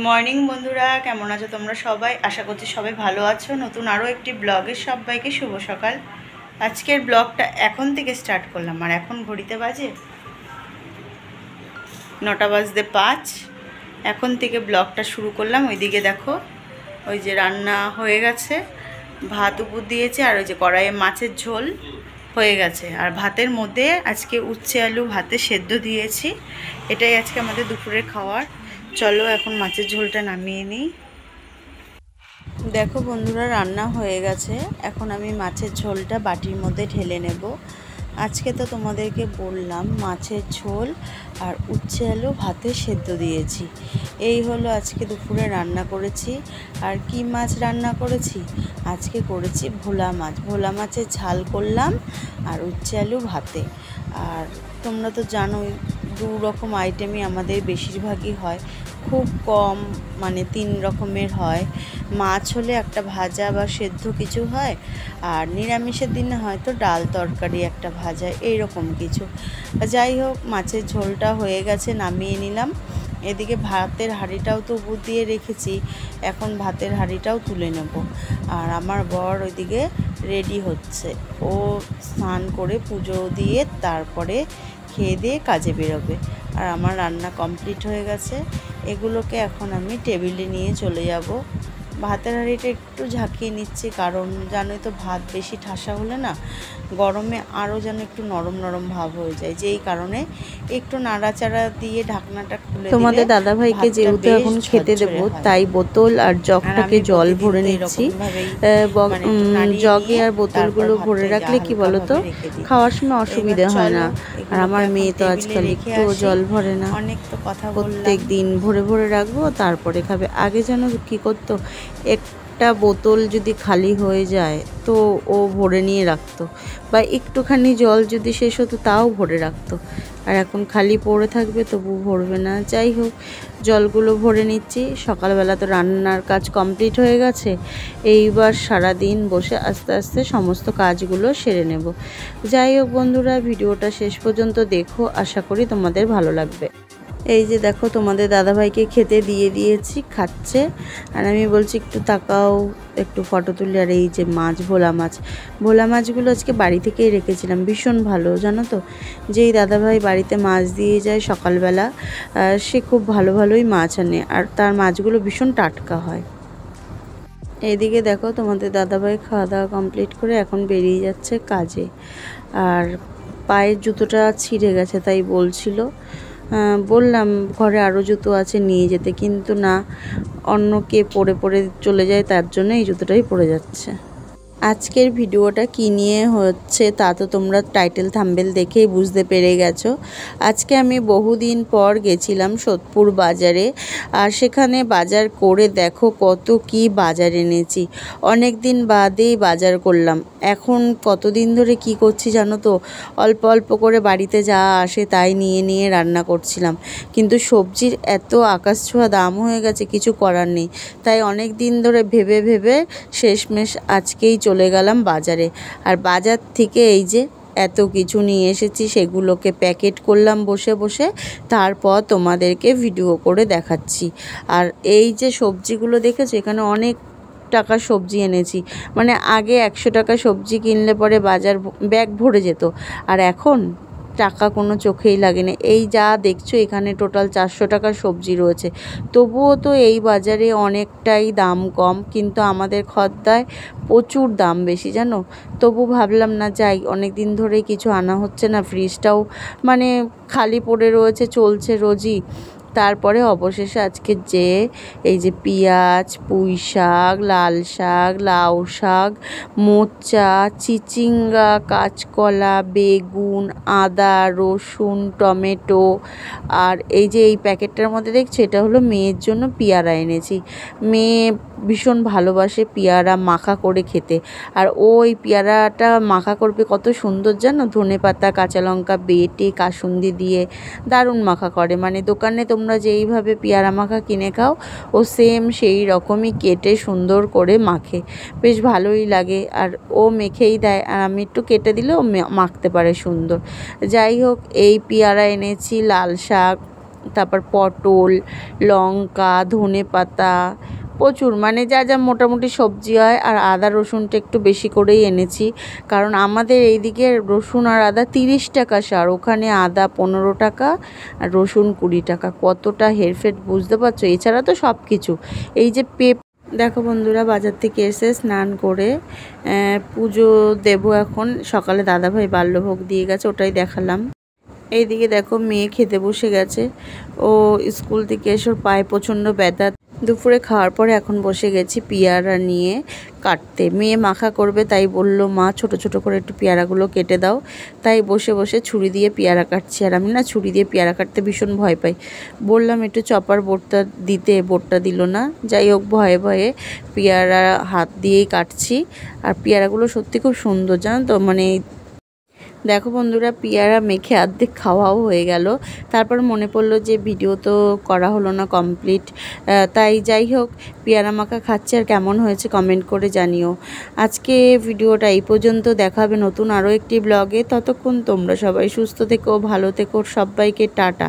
Morning বন্ধুরা, কেমন আছো তোমরা সবাই? আশা করছি সবাই ভালো আছো। নতুন আরও একটি ব্লগে সবাইকে শুভ সকাল। আজকের ব্লগটা এখন থেকে স্টার্ট করলাম, আর এখন ঘড়িতে বাজে 9:05। এখন থেকে ব্লগটা শুরু করলাম। ওইদিকে দেখো, ওই যে রান্না হয়ে গেছে, ভাত উপর দিয়েছে, আর ওই যে কড়াইয়ে মাছের ঝোল হয়ে গেছে। আর ভাতের মধ্যে আজকে উচ্ছে আলু ভাতে সেদ্ধ দিয়েছি। এটাই আজকে আমাদের দুপুরের খাওয়ার। চলো এখন মাছের ঝোলটা নামিয়ে নিই। দেখো বন্ধুরা, রান্না হয়ে গেছে। এখন আমি মাছের ঝোলটা বাটির মধ্যে ঢেলে নেব। আজকে তো তোমাদেরকে বললাম মাছের ঝোল আর উচ্ছে আলু ভাতে সেদ্ধ দিয়েছি। এই হলো আজকে দুপুরে রান্না করেছি। আর কি মাছ রান্না করেছি? আজকে করেছি ভোলা মাছ। ভোলা মাছের ঝাল করলাম আর উচ্ছে আলু ভাতে। আর তোমরা তো জানোই, 2 রকম আইটেমই আমাদের বেশিরভাগই হয়, খুব কম মানে 3 রকমের হয়। মাছ হলে একটা ভাজা বা সেদ্ধ কিছু হয়, আর নিরামিষের দিনে হয়তো ডাল তরকারি একটা ভাজা, এইরকম কিছু। যাই হোক, মাছের ঝোলটা হয়ে গেছে, নামিয়ে নিলাম। এদিকে ভাতের হাঁড়িটাও তো উপর দিয়ে রেখেছি, এখন ভাতের হাঁড়িটাও তুলে নেব। আর আমার বর ওইদিকে রেডি হচ্ছে, ও স্নান করে পুজো দিয়ে তারপরে খেয়ে দিয়ে কাজে বেরোবে। আর আমার রান্না কমপ্লিট হয়ে গেছে। এগুলোকে এখন আমি টেবিলে নিয়ে চলে যাব। ভাতের হাঁড়িটা একটু ঝাঁকিয়ে নিচ্ছি, কারণ জানোই তো ভাত বেশি ঠাসা হলে না গরমে আরও যেন একটু নরম নরম ভাব হয়ে যায়, যেই কারণে একটু নাড়াচাড়া দিয়ে ঢাকনাটা খুলে দিলে তোমাদের দাদাভাইকে যেহেতু এখন খেতে দেব, তাই বোতল আর জগটাকে জল ভরে নিচ্ছি। জগে আর বোতলগুলো ভরে রাখলে কি বলতো, খাওয়ার সময় অসুবিধা হয় না। আর আমার মেয়ে তো আজকাল একটু জল ভরে না, প্রত্যেক দিন ভরে ভরে রাখবো, তারপরে খাবে। আগে যেন কি করতো, একটা বোতল যদি খালি হয়ে যায় তো ও ভরে নিয়ে রাখতো, বা একটুখানি জল যদি শেষ হতো তাও ভরে রাখতো। আর এখন খালি পড়ে থাকবে, তবু ভরবে না। যাই হোক, জলগুলো ভরে নিচ্ছি। সকালবেলা তো রান্নার কাজ কমপ্লিট হয়ে গেছে, এইবার সারাদিন বসে আস্তে আস্তে সমস্ত কাজগুলো সেরে নেব। যাই হোক বন্ধুরা, ভিডিওটা শেষ পর্যন্ত দেখো, আশা করি তোমাদের ভালো লাগবে। এই যে দেখো, তোমাদের দাদাভাইকে খেতে দিয়ে দিয়েছি, খাচ্ছে। আর আমি বলছি একটু তাকাও, একটু ফটো তুলি। আর এই যে মাছ, ভোলা মাছগুলো আজকে বাড়ি থেকেই রেখেছিলাম, ভীষণ ভালো জানো তো। যেই দাদাভাই বাড়িতে মাছ দিয়ে যায় সকালবেলা, সে খুব ভালো ভালোই মাছ আনে, আর তার মাছগুলো ভীষণ টাটকা হয়। এইদিকে দেখো, তোমাদের দাদাভাই খাওয়া দাওয়া কমপ্লিট করে এখন বেরিয়ে যাচ্ছে কাজে। আর পায়ের জুতোটা ছিঁড়ে গেছে, তাই বলছিল। বললাম ঘরে আরও জুতো আছে নিয়ে যেতে, কিন্তু না, অন্য কে পরে পরে চলে যায়, তার জন্য এই জুতোটাই পরে যাচ্ছে। আজকের ভিডিওটা কী নিয়ে হচ্ছে তা তো তোমরা টাইটেল থাম্বনেল দেখেই বুঝতে পেরে গেছো। আজকে আমি বহুদিন পর গেছিলাম সোদপুর বাজারে, আর সেখানে বাজার করে দেখো কত কি বাজার এনেছি। অনেক দিন বাদেই বাজার করলাম। এখন কতদিন ধরে কি করছি জানো তো, অল্প অল্প করে বাড়িতে যা আসে তাই নিয়ে নিয়ে রান্না করছিলাম। কিন্তু সবজির এত আকাশ ছোঁয়া দাম হয়ে গেছে, কিছু করার নেই। তাই অনেক দিন ধরে ভেবে ভেবে শেষমেশ আজকেই চলে গেলাম বাজারে। আর বাজার থেকে এই যে এত কিছু নিয়ে এসেছি, সেগুলোকে প্যাকেট করলাম বসে বসে, তারপর তোমাদেরকে ভিডিও করে দেখাচ্ছি। আর এই যে সবজিগুলো দেখেছো, এখানে অনেক টাকার সবজি এনেছি। মানে আগে 100 টাকা সবজি কিনলে পরে বাজার ব্যাগ ভরে যেত, আর এখন টাকা কোনো চোখেই লাগে না। এই যা দেখছো, এখানে টোটাল 400 টাকার সবজি রয়েছে। তবুও তো এই বাজারে অনেকটাই দাম কম, কিন্তু আমাদের খদ্দায় প্রচুর দাম বেশি জানো। তবু ভাবলাম না যাই, অনেক দিন ধরে কিছু আনা হচ্ছে না, ফ্রিজটাও মানে খালি পড়ে রয়েছে, চলছে রোজই। তারপরে অবশেষে আজকে যে এই যে পেঁয়াজ, পুঁই শাক, লাল শাক, লাউ শাক, মোচা, চিচিঙ্গা, কাঁচকলা, বেগুন, আদা, রসুন, টমেটো, আর এই যে এই প্যাকেটটার মধ্যে দেখছো, এটা হলো মেয়ের জন্য পেয়ারা এনেছি। মেয়ে ভীষণ ভালোবাসে পেয়ারা মাখা করে খেতে, আর ওই পেয়ারাটা মাখা করবে কত সুন্দর জানো, ধনেপাতা, কাঁচা লঙ্কা বেটে কাসুন্দি দিয়ে দারুণ মাখা করে। মানে দোকানে তোমরা যেইভাবে পেয়ারা মাখা কিনে খাও, ও সেম সেই রকমই কেটে সুন্দর করে মাখে, বেশ ভালোই লাগে। আর ও মেখেই দেয়, আর আমি একটু কেটে দিলে ও মাখতে পারে সুন্দর। যাই হোক, এই পেয়ারা এনেছি, লাল শাক, তারপর পটল, লঙ্কা, ধনেপাতা, প্রচুর মানে যা যা মোটামুটি সবজি হয়। আর আদা রসুনটা একটু বেশি করেই এনেছি, কারণ আমাদের এইদিকে রসুন আর আদা 30 টাকা সার, ওখানে আদা 15 টাকা আর রসুন 20 টাকা। কতটা হেরফের বুঝতে পারছো। এছাড়া তো সব কিছু, এই যে দেখো বন্ধুরা, বাজার থেকে এসে স্নান করে পুজো দেব এখন। সকালে দাদাভাই বাল্যভোগ দিয়ে গেছে, ওটাই দেখালাম। এইদিকে দেখো মেয়ে খেতে বসে গেছে, ও স্কুল থেকে এসে ওর পায়ে প্রচণ্ড ব্যথা। দুপুরে খাওয়ার পরে এখন বসে গেছি পেয়ারা নিয়ে কাটতে। মেয়ে মাখা করবে, তাই বলল মা ছোট ছোট করে একটু পেয়ারাগুলো কেটে দাও। তাই বসে বসে ছুরি দিয়ে পেয়ারা কাটছি। আর আমি না ছুরি দিয়ে পেয়ারা কাটতে ভীষণ ভয় পাই। বললাম একটু চপার বোর্ডটা দিতে, বোর্ডটা দিল না। যাই হোক, ভয়ে ভয়ে পেয়ারা হাত দিয়েই কাটছি। আর পেয়ারাগুলো সত্যি খুব সুন্দর, জানো তো। মানে দেখো বন্ধুরা, পেয়ারা মেখে অর্ধেক খাওয়াও হয়ে গেল। তারপর মনে পড়লো যে ভিডিও তো করা হলো না কমপ্লিট, তাই যাই হোক পেয়ারা মাখা খাচ্ছে। আর কেমন হয়েছে কমেন্ট করে জানিও। আজকে ভিডিওটা এই পর্যন্ত, দেখা হবে নতুন আরও একটি ব্লগে। ততক্ষণ তোমরা সবাই সুস্থ থেকো, ভালো থেকো, সবাইকে টাটা।